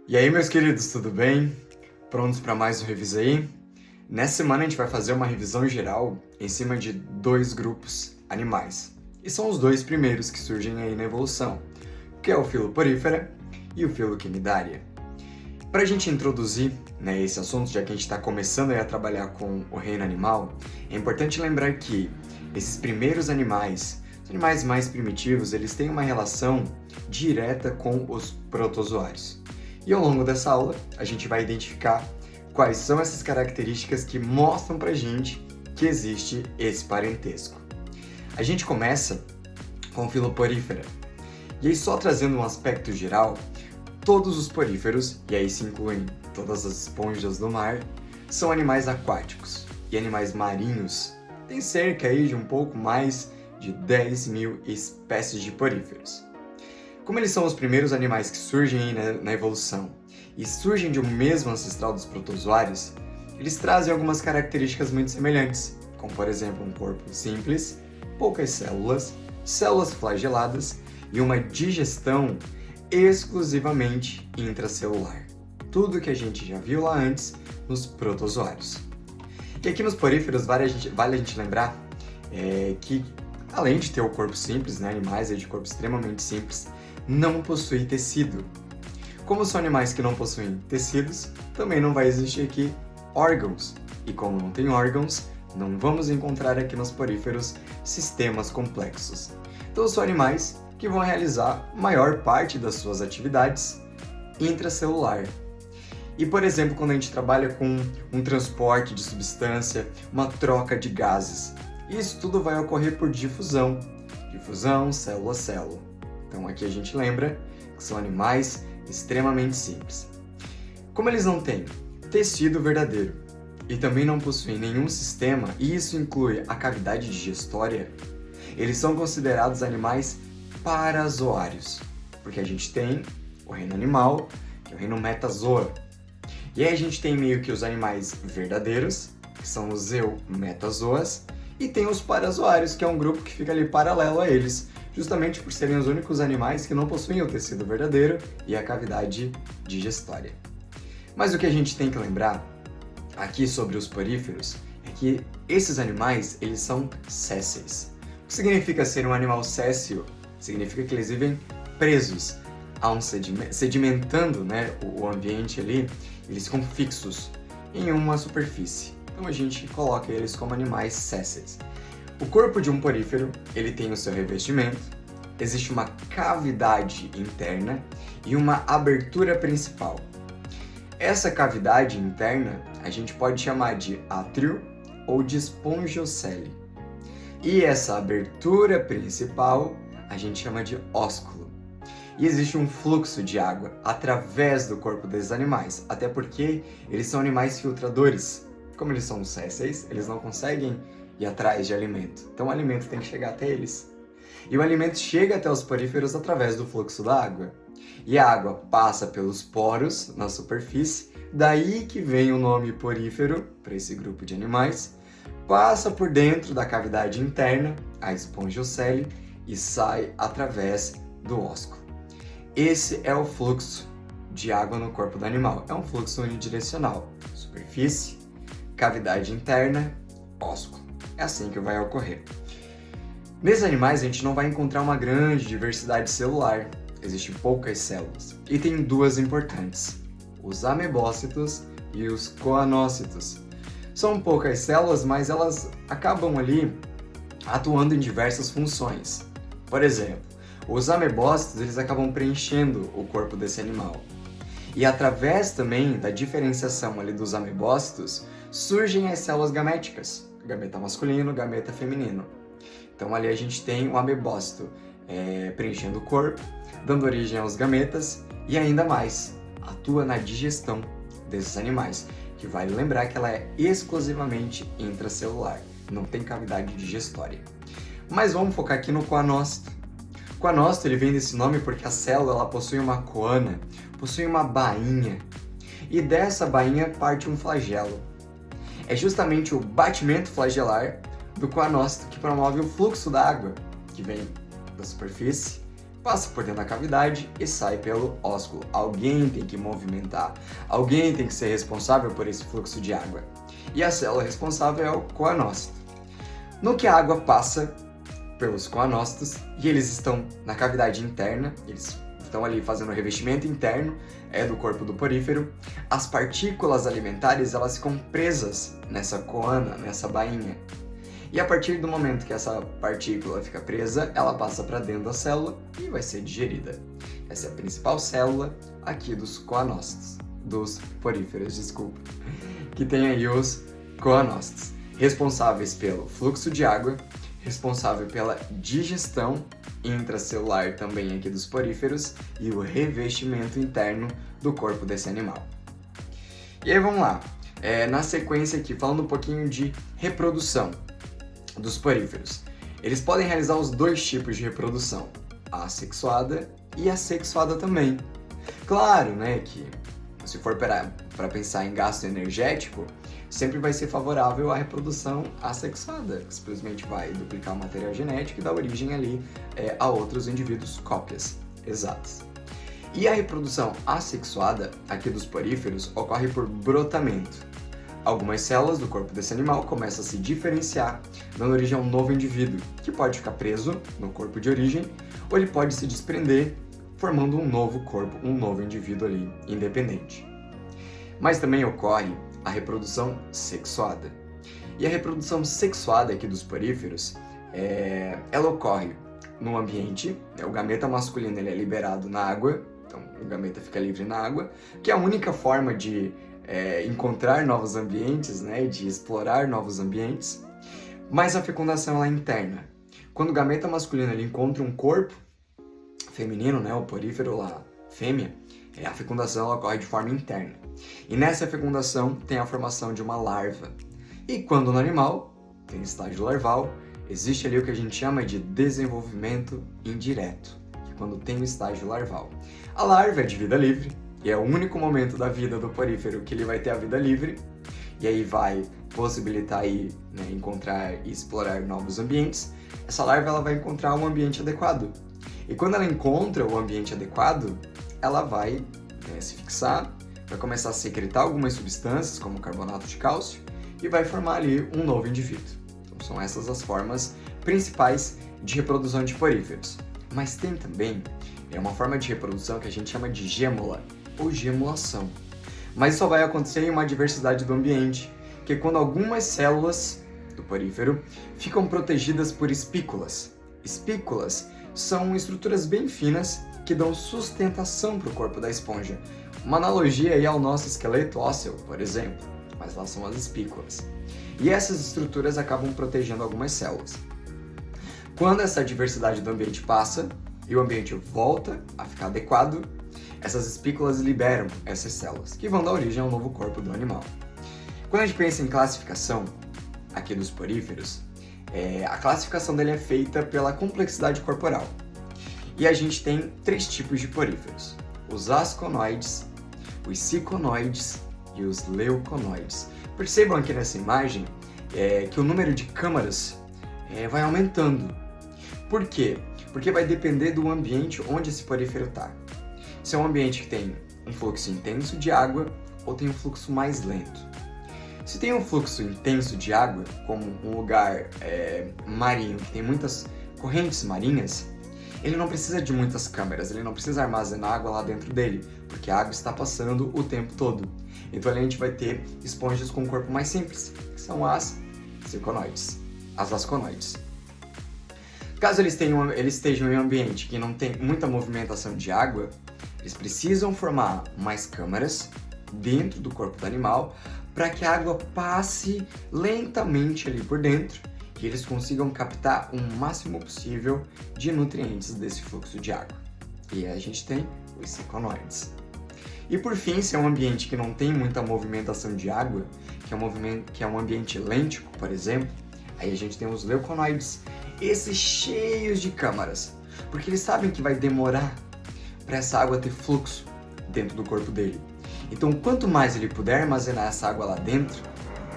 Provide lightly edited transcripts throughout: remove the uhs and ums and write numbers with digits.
E aí, meus queridos, tudo bem? Prontos para mais um Revisa aí? Nessa semana a gente vai fazer uma revisão geral em cima de dois grupos animais. E são os dois primeiros que surgem aí na evolução, que é o filo Porifera e o filo Cnidaria. Para a gente introduzir esse assunto, já que a gente está começando aí a trabalhar com o reino animal, é importante lembrar que esses primeiros animais, os animais mais primitivos, eles têm uma relação direta com os protozoários. E ao longo dessa aula, a gente vai identificar quais são essas características que mostram pra gente que existe esse parentesco. A gente começa com o filo Porifera. E aí, só trazendo um aspecto geral, todos os poríferos, e aí se incluem todas as esponjas do mar, são animais aquáticos. E animais marinhos têm cerca aí de um pouco mais de 10 mil espécies de poríferos. Como eles são os primeiros animais que surgem aí na evolução e surgem de um mesmo ancestral dos protozoários, eles trazem algumas características muito semelhantes, como por exemplo um corpo simples, poucas células, células flageladas e uma digestão exclusivamente intracelular. Tudo que a gente já viu lá antes nos protozoários. E aqui nos poríferos vale a gente lembrar que, além de ter o corpo simples, animais de corpo extremamente simples, não possui tecido. Como são animais que não possuem tecidos, também não vai existir aqui órgãos. E como não tem órgãos, não vamos encontrar aqui nos poríferos sistemas complexos. Então são animais que vão realizar maior parte das suas atividades intracelular. E, por exemplo, quando a gente trabalha com um transporte de substância, uma troca de gases, isso tudo vai ocorrer por difusão. Difusão célula a célula. Então aqui a gente lembra que são animais extremamente simples. Como eles não têm tecido verdadeiro e também não possuem nenhum sistema, e isso inclui a cavidade digestória, eles são considerados animais parazoários, porque a gente tem o reino animal e o reino metazoa. E aí a gente tem meio que os animais verdadeiros, que são os eumetazoas, e tem os parazoários, que é um grupo que fica ali paralelo a eles, justamente por serem os únicos animais que não possuem o tecido verdadeiro e a cavidade digestória. Mas o que a gente tem que lembrar aqui sobre os poríferos é que esses animais, eles são sésseis. O que significa ser um animal sésseo? Significa que eles vivem presos a um sedimentando o ambiente ali, eles ficam fixos em uma superfície. Então a gente coloca eles como animais sésseis. O corpo de um porífero, ele tem o seu revestimento, existe uma cavidade interna e uma abertura principal. Essa cavidade interna a gente pode chamar de átrio ou de espongiocele. E essa abertura principal a gente chama de ósculo. E existe um fluxo de água através do corpo desses animais, até porque eles são animais filtradores. Como eles são sésseis, eles não conseguem ir atrás de alimento. Então o alimento tem que chegar até eles. E o alimento chega até os poríferos através do fluxo da água. E a água passa pelos poros na superfície, daí que vem o nome porífero para esse grupo de animais, passa por dentro da cavidade interna, a espongiocele, e sai através do ósculo. Esse é o fluxo de água no corpo do animal. É um fluxo unidirecional. Superfície, cavidade interna, ósculo. É assim que vai ocorrer. Nesses animais a gente não vai encontrar uma grande diversidade celular, existem poucas células. E tem duas importantes, os amebócitos e os coanócitos. São poucas células, mas elas acabam ali atuando em diversas funções. Por exemplo, os amebócitos eles acabam preenchendo o corpo desse animal. E através também da diferenciação ali dos amebócitos, surgem as células gaméticas, gameta masculino, gameta feminino. Então ali a gente tem o amebócito preenchendo o corpo, dando origem aos gametas e ainda mais, atua na digestão desses animais, que vale lembrar que ela é exclusivamente intracelular, não tem cavidade digestória. Mas vamos focar aqui no coanócito. O coanócito ele vem desse nome porque a célula ela possui uma coana, possui uma bainha, e dessa bainha parte um flagelo. É justamente o batimento flagelar do coanócito que promove o fluxo da água, que vem da superfície passa por dentro da cavidade e sai pelo ósculo. Alguém tem que movimentar, alguém tem que ser responsável por esse fluxo de água. E a célula responsável é o coanócito. No que a água passa pelos coanócitos e eles estão na cavidade interna, eles estão ali fazendo o revestimento interno do corpo do porífero, as partículas alimentares elas ficam presas nessa coana, nessa bainha. E a partir do momento que essa partícula fica presa, ela passa para dentro da célula e vai ser digerida. Essa é a principal célula aqui dos coanócitos, dos poríferos, desculpa, que tem aí os coanócitos, responsáveis pelo fluxo de água, responsável pela digestão intracelular também aqui dos poríferos e o revestimento interno do corpo desse animal. E aí vamos lá, na sequência aqui, falando um pouquinho de reprodução dos poríferos. Eles podem realizar os dois tipos de reprodução, a assexuada e assexuada também. Claro, né, que se for para pensar em gasto energético, sempre vai ser favorável à reprodução assexuada, que simplesmente vai duplicar o material genético e dar origem ali a outros indivíduos, cópias exatas. E a reprodução assexuada, aqui dos poríferos, ocorre por brotamento. Algumas células do corpo desse animal começam a se diferenciar, dando origem a um novo indivíduo, que pode ficar preso no corpo de origem, ou ele pode se desprender, formando um novo corpo, um novo indivíduo ali, independente. Mas também ocorre a reprodução sexuada. E a reprodução sexuada aqui dos poríferos, ela ocorre no ambiente, o gameta masculino ele é liberado na água, então o gameta fica livre na água, que é a única forma de encontrar novos ambientes, né, de explorar novos ambientes, mas a fecundação ela é interna. Quando o gameta masculino ele encontra um corpo feminino, né, o porífero lá, fêmea, a fecundação ela ocorre de forma interna. E nessa fecundação tem a formação de uma larva. E quando no animal tem estágio larval, existe ali o que a gente chama de desenvolvimento indireto, que é quando tem o estágio larval. A larva é de vida livre, e é o único momento da vida do porífero que ele vai ter a vida livre, e aí vai possibilitar aí, né, encontrar e explorar novos ambientes. Essa larva ela vai encontrar um ambiente adequado. E quando ela encontra o ambiente adequado, ela vai se fixar, vai começar a secretar algumas substâncias, como carbonato de cálcio, e vai formar ali um novo indivíduo. Então são essas as formas principais de reprodução de poríferos. Mas tem também uma forma de reprodução que a gente chama de gêmula, ou gemulação. Mas isso só vai acontecer em uma diversidade do ambiente, que é quando algumas células do porífero ficam protegidas por espículas. Espículas são estruturas bem finas que dão sustentação para o corpo da esponja. Uma analogia aí ao nosso esqueleto ósseo, por exemplo, mas lá são as espículas. E essas estruturas acabam protegendo algumas células. Quando essa diversidade do ambiente passa e o ambiente volta a ficar adequado, essas espículas liberam essas células, que vão dar origem ao novo corpo do animal. Quando a gente pensa em classificação aqui dos poríferos, a classificação dele é feita pela complexidade corporal. E a gente tem 3 tipos de poríferos: os asconoides, os ciconoides e os leuconoides. Percebam aqui nessa imagem que o número de câmaras vai aumentando. Por quê? Porque vai depender do ambiente onde esse porífero está. Se é um ambiente que tem um fluxo intenso de água ou tem um fluxo mais lento. Se tem um fluxo intenso de água, como um lugar marinho que tem muitas correntes marinhas, ele não precisa de muitas câmeras, ele não precisa armazenar água lá dentro dele, porque a água está passando o tempo todo. Então ali a gente vai ter esponjas com um corpo mais simples, que são as ciconoides, as asconoides. Caso eles estejam em um ambiente que não tem muita movimentação de água, eles precisam formar mais câmaras dentro do corpo do animal para que a água passe lentamente ali por dentro e eles consigam captar o máximo possível de nutrientes desse fluxo de água. E aí a gente tem os ciconoides. E por fim, se é um ambiente que não tem muita movimentação de água, que é um ambiente lêntico, por exemplo, aí a gente tem os leuconoides, esses cheios de câmaras, porque eles sabem que vai demorar para essa água ter fluxo dentro do corpo dele. Então, quanto mais ele puder armazenar essa água lá dentro,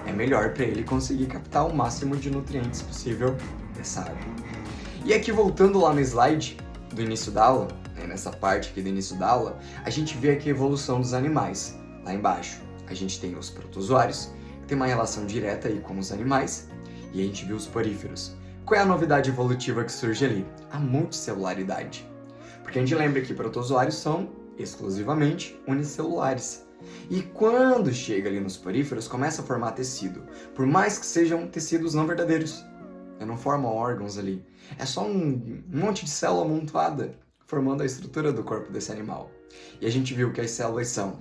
é melhor para ele conseguir captar o máximo de nutrientes possível dessa água. E aqui, voltando lá no slide, do início da aula, né, nessa parte aqui do início da aula, a gente vê aqui a evolução dos animais. Lá embaixo, a gente tem os protozoários, que tem uma relação direta aí com os animais, e a gente viu os poríferos. Qual é a novidade evolutiva que surge ali? A multicelularidade. Porque a gente lembra que protozoários são exclusivamente unicelulares. E quando chega ali nos poríferos, começa a formar tecido. Por mais que sejam tecidos não verdadeiros, não formam órgãos ali. É só um monte de célula amontoada formando a estrutura do corpo desse animal. E a gente viu que as células são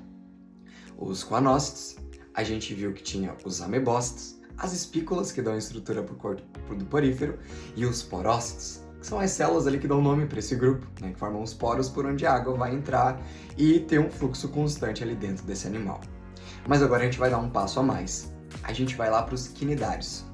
os coanócitos, a gente viu que tinha os amebócitos, as espículas que dão a estrutura para o corpo do porífero e os porócitos, que são as células ali que dão nome para esse grupo, né, que formam os poros por onde a água vai entrar e ter um fluxo constante ali dentro desse animal. Mas agora a gente vai dar um passo a mais. A gente vai lá para os quinidários.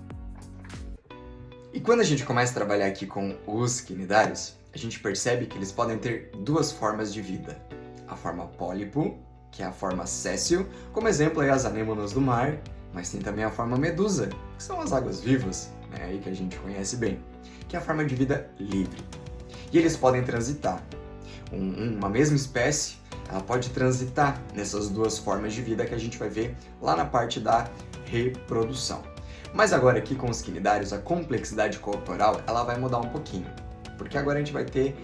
E quando a gente começa a trabalhar aqui com os quinidários, a gente percebe que eles podem ter duas formas de vida. A forma pólipo, que é a forma séssil, como exemplo aí as anêmonas do mar, mas tem também a forma medusa, que são as águas vivas, né, aí que a gente conhece bem, que é a forma de vida livre. E eles podem transitar. Uma mesma espécie, ela pode transitar nessas duas formas de vida que a gente vai ver lá na parte da reprodução. Mas agora aqui com os quinidários, a complexidade corporal ela vai mudar um pouquinho, porque agora a gente vai ter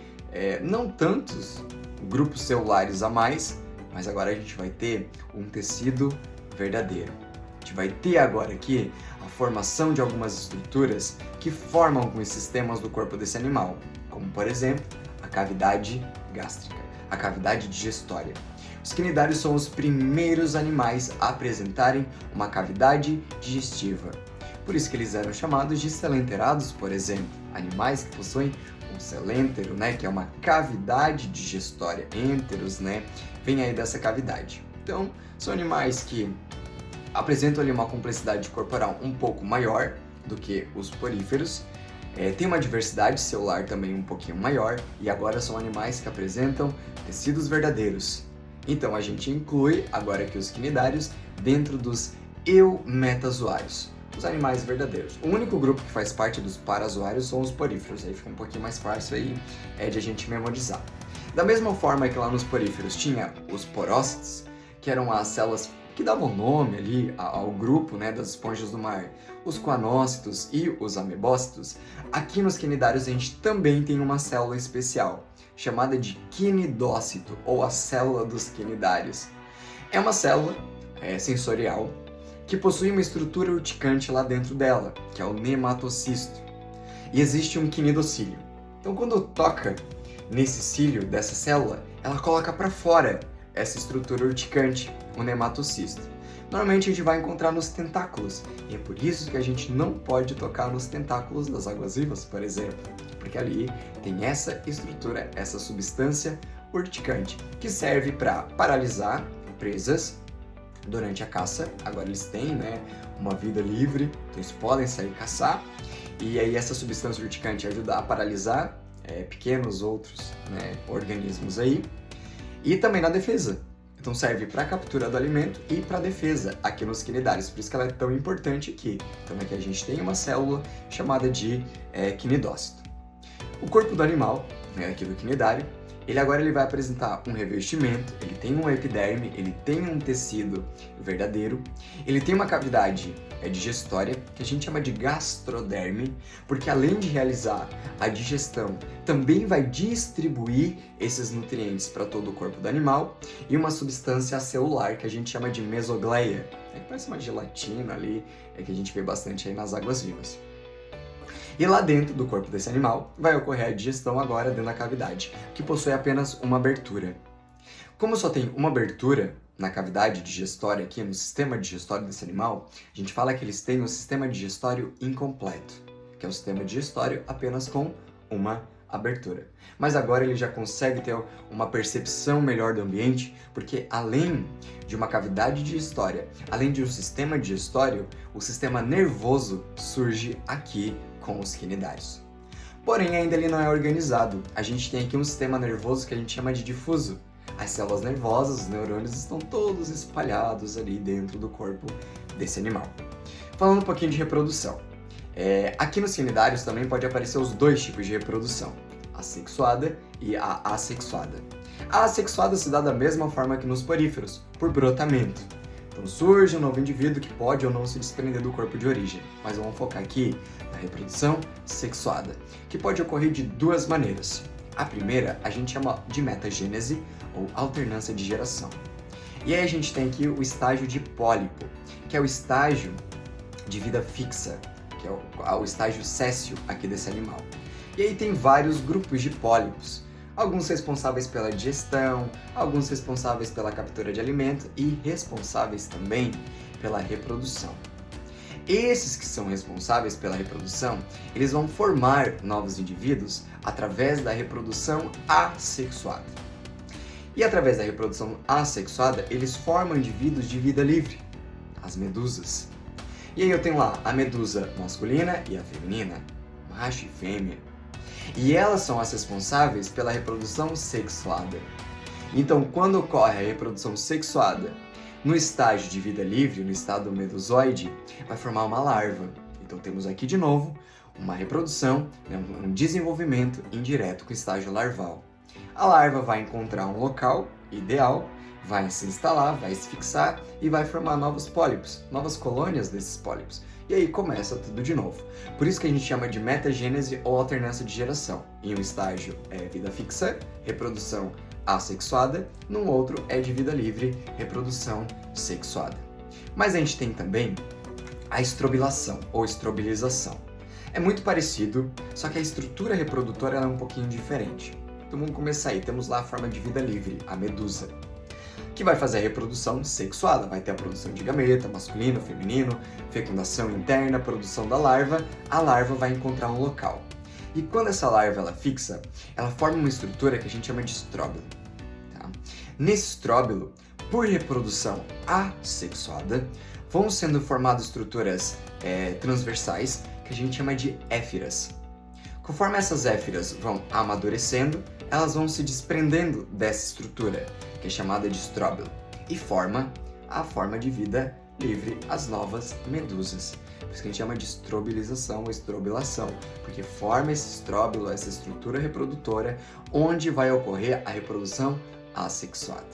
não tantos grupos celulares a mais, mas agora a gente vai ter um tecido verdadeiro. A gente vai ter agora aqui a formação de algumas estruturas que formam alguns sistemas do corpo desse animal, como por exemplo a cavidade gástrica, a cavidade digestória. Os quinidários são os primeiros animais a apresentarem uma cavidade digestiva. Por isso que eles eram chamados de celenterados, por exemplo, animais que possuem um celêntero, né, que é uma cavidade digestória. Enteros, né, vem aí dessa cavidade. Então, são animais que apresentam ali uma complexidade corporal um pouco maior do que os poríferos, tem uma diversidade celular também um pouquinho maior, e agora são animais que apresentam tecidos verdadeiros. Então, a gente inclui agora aqui os quinidários dentro dos eumetazoários, os animais verdadeiros. O único grupo que faz parte dos parazoários são os poríferos, aí fica um pouquinho mais fácil aí de a gente memorizar. Da mesma forma que lá nos poríferos tinha os porócitos, que eram as células que davam nome ali ao grupo, né, das esponjas do mar, os coanócitos e os amebócitos, aqui nos quinidários a gente também tem uma célula especial, chamada de quinidócito, ou a célula dos quinidários. É uma célula sensorial que possui uma estrutura urticante lá dentro dela, que é o nematocisto. E existe um quinidocílio. Então, quando toca nesse cílio dessa célula, ela coloca para fora essa estrutura urticante, o nematocisto. Normalmente a gente vai encontrar nos tentáculos, e é por isso que a gente não pode tocar nos tentáculos das águas-vivas, por exemplo, porque ali tem essa estrutura, essa substância urticante, que serve para paralisar presas durante a caça. Agora eles têm, né, uma vida livre, então eles podem sair caçar, e aí essa substância urticante ajuda a paralisar pequenos outros, né, organismos aí, e também na defesa. Então serve para a captura do alimento e para a defesa aqui nos quinidários, por isso que ela é tão importante aqui. Então aqui a gente tem uma célula chamada de quinidócito. O corpo do animal, né, aqui do quinidário, ele vai apresentar um revestimento, ele tem um epiderme, ele tem um tecido verdadeiro, ele tem uma cavidade digestória, que a gente chama de gastroderme, porque além de realizar a digestão, também vai distribuir esses nutrientes para todo o corpo do animal, e uma substância celular, que a gente chama de mesogleia, que parece uma gelatina ali, que a gente vê bastante aí nas águas vivas. E lá dentro do corpo desse animal vai ocorrer a digestão agora dentro da cavidade, que possui apenas uma abertura. Como só tem uma abertura na cavidade digestória aqui, no sistema digestório desse animal, a gente fala que eles têm o sistema digestório incompleto, que é o sistema digestório apenas com uma abertura. Mas agora ele já consegue ter uma percepção melhor do ambiente, porque além de uma cavidade digestória, além de um sistema digestório, o sistema nervoso surge aqui com os quinidários. Porém, ainda ele não é organizado. A gente tem aqui um sistema nervoso que a gente chama de difuso. As células nervosas, os neurônios estão todos espalhados ali dentro do corpo desse animal. Falando um pouquinho de reprodução. Aqui nos quinidários também pode aparecer os dois tipos de reprodução. assexuada e a assexuada. A assexuada se dá da mesma forma que nos poríferos, por brotamento. Então surge um novo indivíduo que pode ou não se desprender do corpo de origem, mas vamos focar aqui na reprodução sexuada, que pode ocorrer de duas maneiras. A primeira a gente chama de metagênese ou alternância de geração. E aí a gente tem aqui o estágio de pólipo, que é o estágio de vida fixa, que é o estágio séssil aqui desse animal. E aí tem vários grupos de pólipos, alguns responsáveis pela digestão, alguns responsáveis pela captura de alimento e responsáveis também pela reprodução. Esses que são responsáveis pela reprodução, eles vão formar novos indivíduos através da reprodução assexuada. E através da reprodução assexuada, eles formam indivíduos de vida livre, as medusas. E aí eu tenho lá a medusa masculina e a feminina, macho e fêmea. E elas são as responsáveis pela reprodução sexuada. Então, quando ocorre a reprodução sexuada no estágio de vida livre, no estado medusoide, vai formar uma larva. Então temos aqui de novo uma reprodução, um desenvolvimento indireto com o estágio larval. A larva vai encontrar um local ideal, vai se instalar, vai se fixar e vai formar novos pólipos, novas colônias desses pólipos. E aí começa tudo de novo. Por isso que a gente chama de metagênese ou alternância de geração. Em um estágio é vida fixa, reprodução assexuada, num outro é de vida livre, reprodução sexuada. Mas a gente tem também a estrobilação ou estrobilização. É muito parecido, só que a estrutura reprodutora é um pouquinho diferente. Então vamos começar aí, temos lá a forma de vida livre, a medusa, que vai fazer a reprodução sexuada, vai ter a produção de gameta, masculino, feminino, fecundação interna, produção da larva, a larva vai encontrar um local. E quando essa larva ela fixa, ela forma uma estrutura que a gente chama de estróbilo. Tá? Nesse estróbilo, por reprodução assexuada, vão sendo formadas estruturas transversais que a gente chama de éfiras. Conforme essas éfiras vão amadurecendo, elas vão se desprendendo dessa estrutura, que é chamada de estróbilo, e forma a forma de vida livre, as novas medusas. Por isso que a gente chama de estrobilização ou estrobilação, porque forma esse estróbilo, essa estrutura reprodutora, onde vai ocorrer a reprodução assexuada.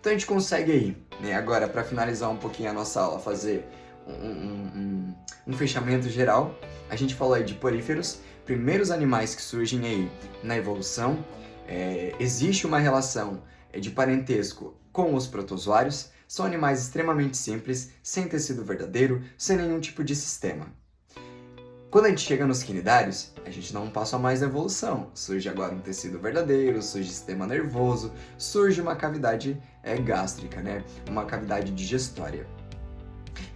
Então a gente consegue aí, né, agora para finalizar um pouquinho a nossa aula, fazer um fechamento geral. A gente falou aí de poríferos, primeiros animais que surgem aí na evolução. Existe uma relação de parentesco com os protozoários, são animais extremamente simples, sem tecido verdadeiro, sem nenhum tipo de sistema. Quando a gente chega nos quinidários, a gente não passa mais na evolução. Surge agora um tecido verdadeiro, surge sistema nervoso, surge uma cavidade gástrica, né? Uma cavidade digestória.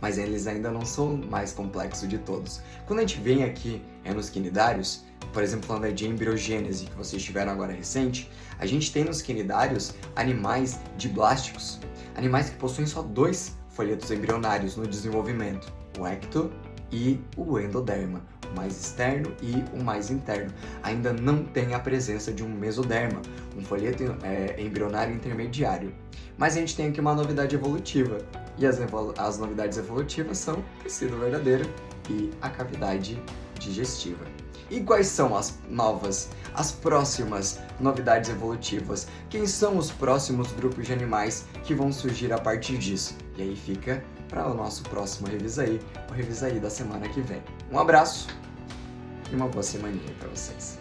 Mas eles ainda não são o mais complexo de todos. Quando a gente vem aqui nos quinidários, por exemplo, falando de embriogênese, que vocês tiveram agora recente, a gente tem nos quinidários animais diblásticos, animais que possuem só 2 folhetos embrionários no desenvolvimento, o ecto e o endoderma, o mais externo e o mais interno. Ainda não tem a presença de um mesoderma, um folheto embrionário intermediário. Mas a gente tem aqui uma novidade evolutiva, e as novidades evolutivas são o tecido verdadeiro e a cavidade digestiva. E quais são as próximas novidades evolutivas? Quem são os próximos grupos de animais que vão surgir a partir disso? E aí fica para o nosso próximo Revisaí, o Revisaí da semana que vem. Um abraço e uma boa semaninha para vocês.